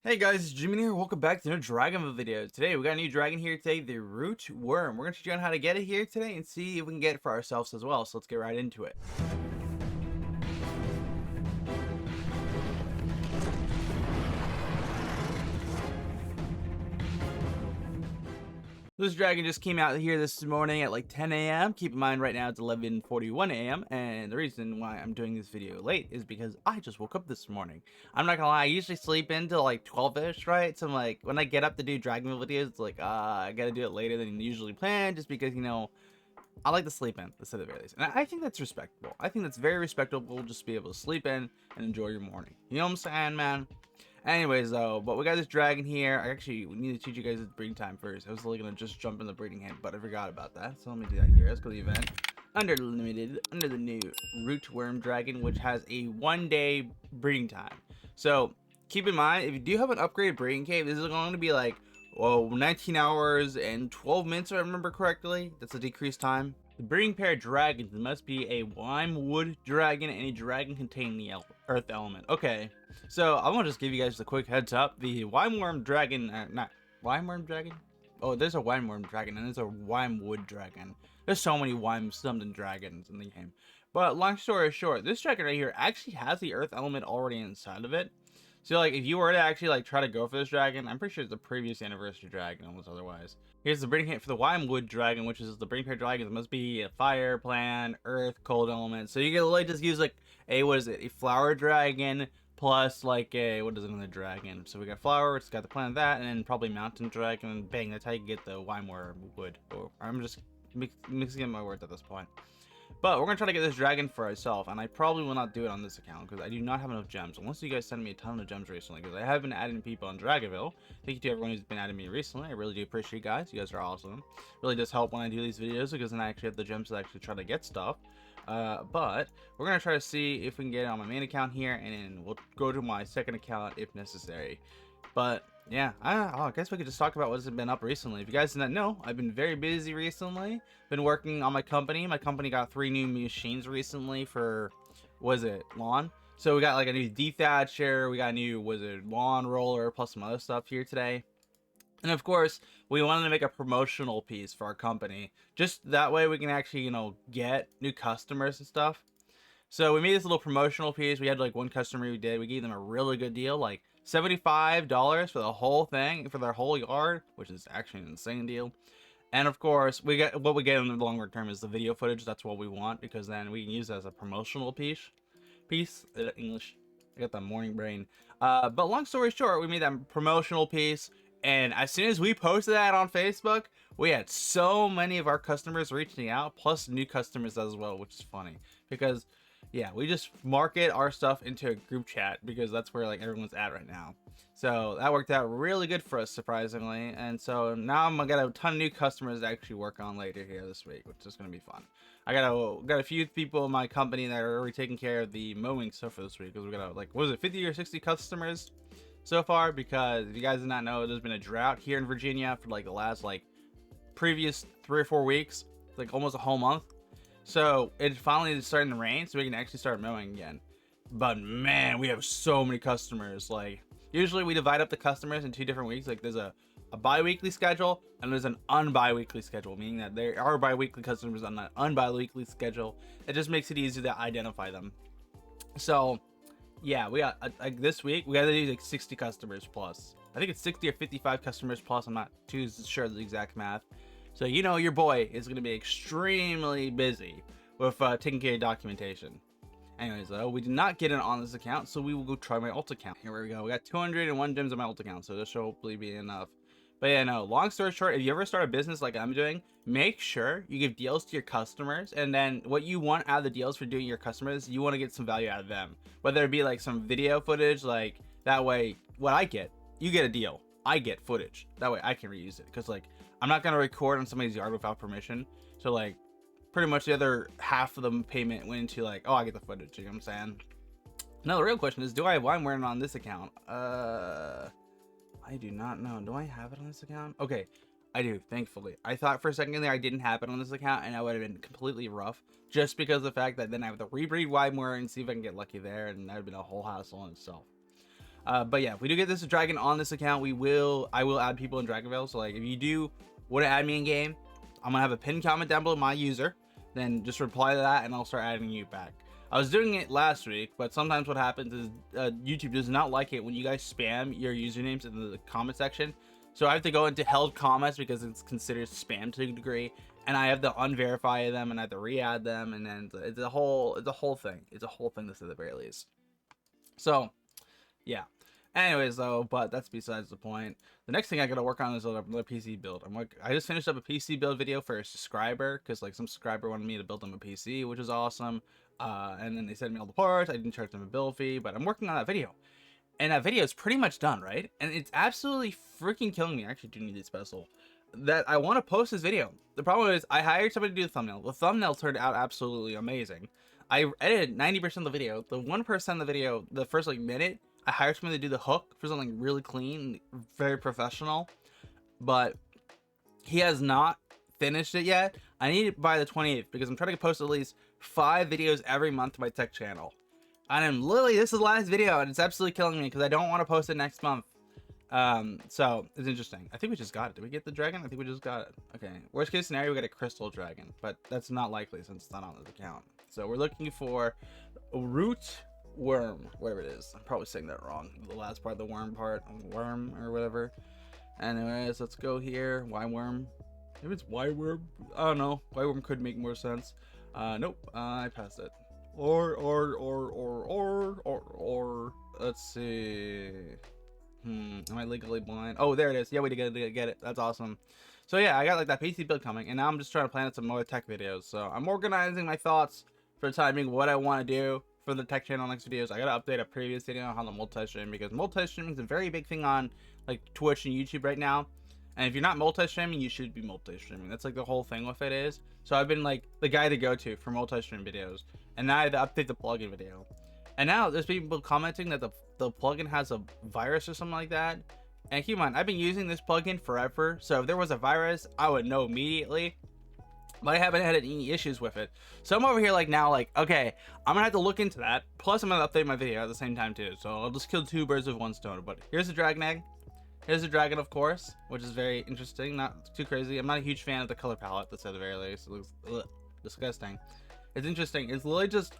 Hey guys, it's GMAN here. Welcome back to another Dragonvale video. Today we got a new dragon here today, the Rootwyrm. We're gonna teach you on how to get it here today and see if we can get it for ourselves as well. So let's get right into it. This dragon just came out here this morning at like 10 a.m. Keep in mind right now it's 11:41 a.m. And the reason why I'm doing this video late is because I just woke up this morning. I'm not gonna lie, I usually sleep until like 12ish, right? So I'm like, when I get up to do Dragonvale videos, it's like, I gotta do it later than usually planned just because, I like to sleep in, to say the very least. And I think that's respectable. I think that's very respectable just to be able to sleep in and enjoy your morning. You know what I'm saying, man? Anyways, though, but we got this dragon here. We need to teach you guys the breeding time first. I was literally gonna just jump in the breeding hint, but I forgot about that. So let me do that here. Let's go to the event. Under the new Rootwyrm dragon, which has a 1-day breeding time. So keep in mind, if you do have an upgraded breeding cave, this is going to be like, 19 hours and 12 minutes, if I remember correctly. That's a decreased time. The breeding pair of dragons must be a Wimewood dragon and a dragon containing the earth element. Okay, so I want to just give you guys a quick heads up. The Wimeworm dragon, not Wimeworm dragon? Oh, there's a Wimeworm dragon and there's a Wimewood dragon. There's so many something dragons in the game. But long story short, this dragon right here actually has the earth element already inside of it. So like if you were to actually like try to go for this dragon, I'm pretty sure it's the previous anniversary dragon almost otherwise. Here's the breeding hint for the Wimewood dragon, which is the breeding pair dragons must be a fire, plant, earth, cold element. So you can literally just use like a flower dragon plus like what is another dragon? So we got flower, it's got the plant of that, and then probably mountain dragon, and bang, that's how you get the Wimewood. Or I'm just mixing in my words at this point. But we're going to try to get this dragon for ourselves, and I probably will not do it on this account because I do not have enough gems. Unless you guys send me a ton of gems recently, because I have been adding people on Dragonvale. Thank you to everyone who's been adding me recently. I really do appreciate you guys. You guys are awesome. Really does help when I do these videos because then I actually have the gems to actually try to get stuff. But we're going to try to see if we can get it on my main account here, and then we'll go to my second account if necessary. But yeah, I guess we could just talk about what's been up recently. If you guys didn't know, I've been very busy recently. Been working on my company. My company got 3 new machines recently for, lawn? So we got like a new dethatcher, we got a new, lawn roller, plus some other stuff here today. And of course, we wanted to make a promotional piece for our company. Just that way we can actually, get new customers and stuff. So we made this little promotional piece. We had like one customer we gave them a really good deal, like $75 for the whole thing, for their whole yard, which is actually an insane deal. And of course, what we get in the longer term is the video footage. That's what we want, because then we can use it as a promotional piece. English. I got that morning brain. But long story short, we made that promotional piece. And as soon as we posted that on Facebook, we had so many of our customers reaching out, plus new customers as well, which is funny because yeah, we just market our stuff into a group chat because that's where like everyone's at right now. So that worked out really good for us, surprisingly. And so now I'm gonna get a ton of new customers to actually work on later here this week, which is gonna be fun. I got a few people in my company that are already taking care of the mowing stuff for this week, because we got like, 50 or 60 customers so far. Because if you guys did not know, there's been a drought here in Virginia for like the last previous 3 or 4 weeks, like almost a whole month. So it finally is starting to rain, so we can actually start mowing again. But man, we have so many customers. Like usually we divide up the customers in 2 different weeks. Like there's a bi-weekly schedule and there's an un-bi-weekly schedule, meaning that there are bi-weekly customers on an un-bi-weekly schedule. It just makes it easier to identify them. So yeah, we got like this week we got to do like 60 customers plus. I think it's 60 or 55 customers plus. I'm not too sure of the exact math. So your boy is going to be extremely busy with taking care of documentation. Anyways, though, we did not get it on this account, so we will go try my alt account. Here we go. We got 201 gems on my alt account, so this should hopefully be enough. But yeah, no, long story short, if you ever start a business like I'm doing, make sure you give deals to your customers, and then what you want out of the deals for doing your customers, you want to get some value out of them. Whether it be like some video footage, like that way, what I get, you get a deal. I get footage. That way I can reuse it, because like I'm not going to record on somebody's yard without permission. So like pretty much the other half of the payment went into like, oh, I get the footage. You know what I'm saying? Now the real question is, do I have Wimeworm on this account? I do not know. Do I have it on this account? Okay, I do, thankfully. I thought for a second there I didn't have it on this account, and I would have been completely rough, just because of the fact that then I have to rebreed Wimeworm and see if I can get lucky there, and that would have been a whole hassle in itself. But yeah, if we do get this dragon on this account, I will add people in Dragonvale. So like if you do want to add me in game, I'm gonna have a pinned comment down below my user, then just reply to that and I'll start adding you back. I was doing it last week, but sometimes what happens is YouTube does not like it when you guys spam your usernames in the comment section. So I have to go into held comments because it's considered spam to a degree, and I have to unverify them and I have to re-add them, and then it's a whole thing. It's a whole thing to say the very least. So yeah. Anyways though, but that's besides the point. The next thing I gotta work on is another PC build. I just finished up a PC build video for a subscriber because like some subscriber wanted me to build them a PC, which is awesome. And then they sent me all the parts. I didn't charge them a build fee, but I'm working on that video. And that video is pretty much done, right? And it's absolutely freaking killing me. I actually do need this special. That I want to post this video. The problem is I hired somebody to do the thumbnail. The thumbnail turned out absolutely amazing. I edited 90% of the video. The 1% of the video, the first like minute, I hired somebody to do the hook for something really clean, very professional. But he has not finished it yet. I need it by the 28th because I'm trying to post at least 5 videos every month to my tech channel. And I'm literally, this is the last video and it's absolutely killing me because I don't want to post it next month. So it's interesting. I think we just got it. Did we get the dragon? I think we just got it. Okay. Worst case scenario, we get a crystal dragon, but that's not likely since it's not on this account. So we're looking for a Rootwyrm, whatever it is. I'm probably saying that wrong. The last part, the worm part, worm or whatever. Anyways, let's go here. Wyrm. Maybe it's Wyrm. I don't know. Wyrm could make more sense. Nope. I passed it. Or. Let's see. Am I legally blind? Oh, there it is. Yeah, we did get it. That's awesome. So yeah, I got like that PC build coming, and now I'm just trying to plan out some more tech videos. So I'm organizing my thoughts for the time being, what I want to do for the tech channel next videos. I gotta update a previous video on the multi-stream because multi-streaming is a very big thing on like Twitch and YouTube right now. And if you're not multi-streaming, you should be multi-streaming. That's like the whole thing with it is. So I've been like the guy to go to for multi-stream videos, and now I have to update the plugin video. And now there's people commenting that the plugin has a virus or something like that. And keep in mind, I've been using this plugin forever, so if there was a virus, I would know immediately. But I haven't had any issues with it. So I'm over here like now like, okay, I'm gonna have to look into that. Plus I'm gonna update my video at the same time too. So I'll just kill 2 birds with 1 stone. But here's the dragon egg. Here's the dragon, of course, which is very interesting. Not too crazy. I'm not a huge fan of the color palette, that's at the very least. It looks disgusting. It's interesting. It's literally just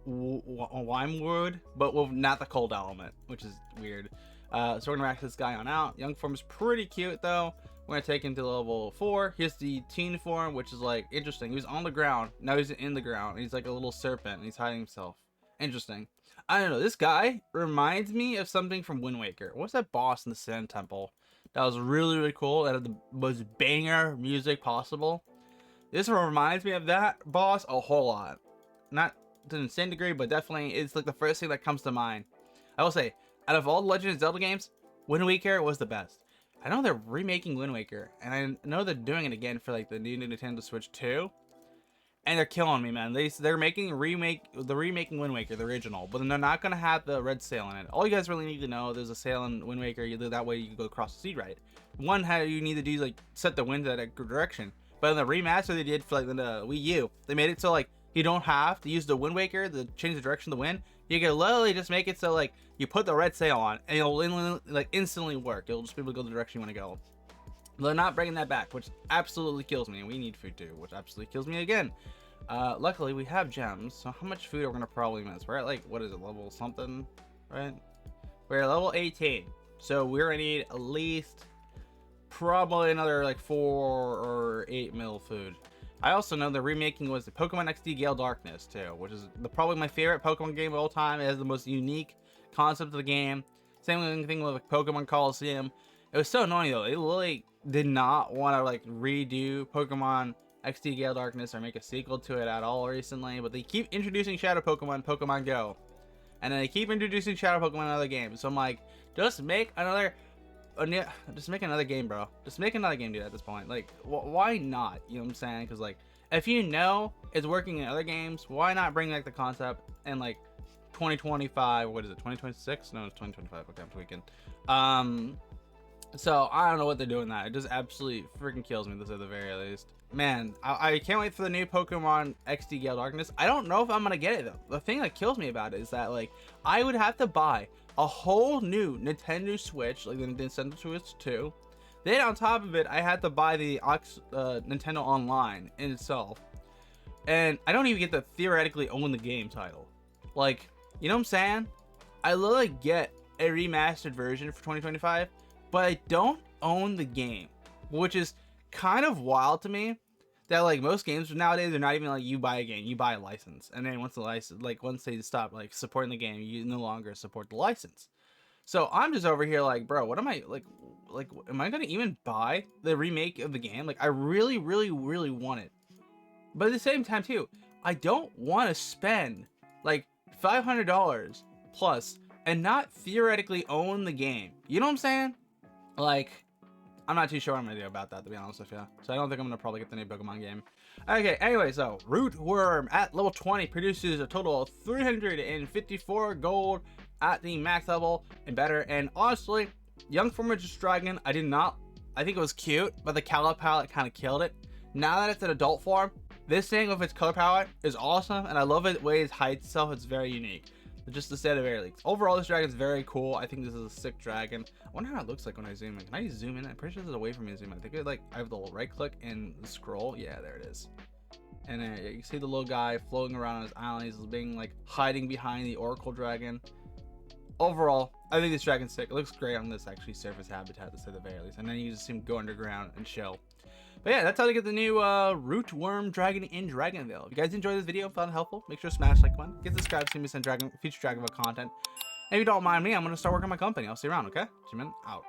Wimewood, but with not the cold element, which is weird. So we're gonna rack this guy on out. Young form is pretty cute though. We're gonna take him to level 4. Here's the teen form, which is like interesting. He was on the ground, now he's in the ground. He's like a little serpent and he's hiding himself. Interesting. I don't know, this guy reminds me of something from Wind Waker. What's that boss in the Sand Temple? That was really cool. That had the most banger music possible. This one reminds me of that boss a whole lot. Not to the same degree, but definitely it's like the first thing that comes to mind. I will say, out of all the Legend of Zelda games, Wind Waker was the best. I know they're remaking Wind Waker, and I know they're doing it again for like the new Nintendo Switch 2. And they're killing me, man. They're remaking Wind Waker, the original, but then they're not gonna have the red sail in it. All you guys really need to know, there's a sail in Wind Waker. That way you can go across the sea, right? One, how you need to do is like set the wind that direction. But in the remaster they did for like the Wii U, they made it so like you don't have to use the Wind Waker to change the direction of the wind. You can literally just make it so like you put the red sail on and it'll like instantly work. It'll just be able to go the direction you want to go. They're not bringing that back, which absolutely kills me. And we need food too, which absolutely kills me again. Luckily we have gems, so how much food are we gonna probably miss? We're at like, what is it, level something, right? We're at level 18, so we're gonna need at least probably another like 4 or 8 mil food. I also know the remaking was the Pokemon XD Gale Darkness too, which is probably my favorite Pokemon game of all time. It has the most unique concept of the game. Same thing with like Pokemon Coliseum. It was so annoying though. They literally did not want to like redo Pokemon XD Gale Darkness or make a sequel to it at all recently, but they keep introducing Shadow Pokemon, Pokemon Go, and then they keep introducing Shadow Pokemon in other games. So I'm like, just make another game, bro. Just make another game, dude, at this point. Like, why not? You know what I'm saying? Because like, if you know it's working in other games, why not bring like the concept in like 2025? What is it, 2026? No, it's 2025. Okay, I'm tweaking. So I don't know what they're doing that. It just absolutely freaking kills me, this at the very least. Man, I can't wait for the new Pokemon XD Gale Darkness. I don't know if I'm gonna get it though. The thing that kills me about it is that like I would have to buy a whole new Nintendo Switch, like the Nintendo Switch 2. Then on top of it, I had to buy the Nintendo Online in itself. And I don't even get to theoretically own the game title. Like, you know what I'm saying? I literally get a remastered version for 2025, but I don't own the game, which is kind of wild to me. That like most games nowadays, they're not even like you buy a game, you buy a license, and then once the license, like once they stop like supporting the game, you no longer support the license. So I'm just over here like, bro, what am I like am I gonna even buy the remake of the game? Like I really want it, but at the same time too, I don't want to spend like $500 plus and not theoretically own the game. You know what I'm saying? Like, I'm not too sure what I'm gonna do about that, to be honest with you. So I don't think I'm gonna probably get the new Pokemon game. Okay, anyway, so Rootwyrm at level 20 produces a total of 354 gold at the max level and better. And honestly, young form of Dragon, I think it was cute, but the color palette kind of killed it. Now that it's an adult form, this thing with its color palette is awesome, and I love it the way it hides itself. It's very unique. Just to say at the very least. Overall, this dragon is very cool. I think this is a sick dragon. I wonder how it looks like when I zoom in. Can I zoom in? I'm pretty sure this is away from me to zoom in. I think I have the little right click and scroll. Yeah, there it is. And then you can see the little guy floating around on his island. He's being like hiding behind the Oracle Dragon. Overall, I think this dragon's sick. It looks great on this actually surface habitat, to say the very least. And then you just see him go underground and chill. But yeah, that's how to get the new Rootwyrm Dragon in Dragonvale. If you guys enjoyed this video and found it helpful, make sure to smash like button, get subscribed to see me send future Dragonvale content. And if you don't mind me, I'm going to start working on my company. I'll see you around, okay? GMAN out.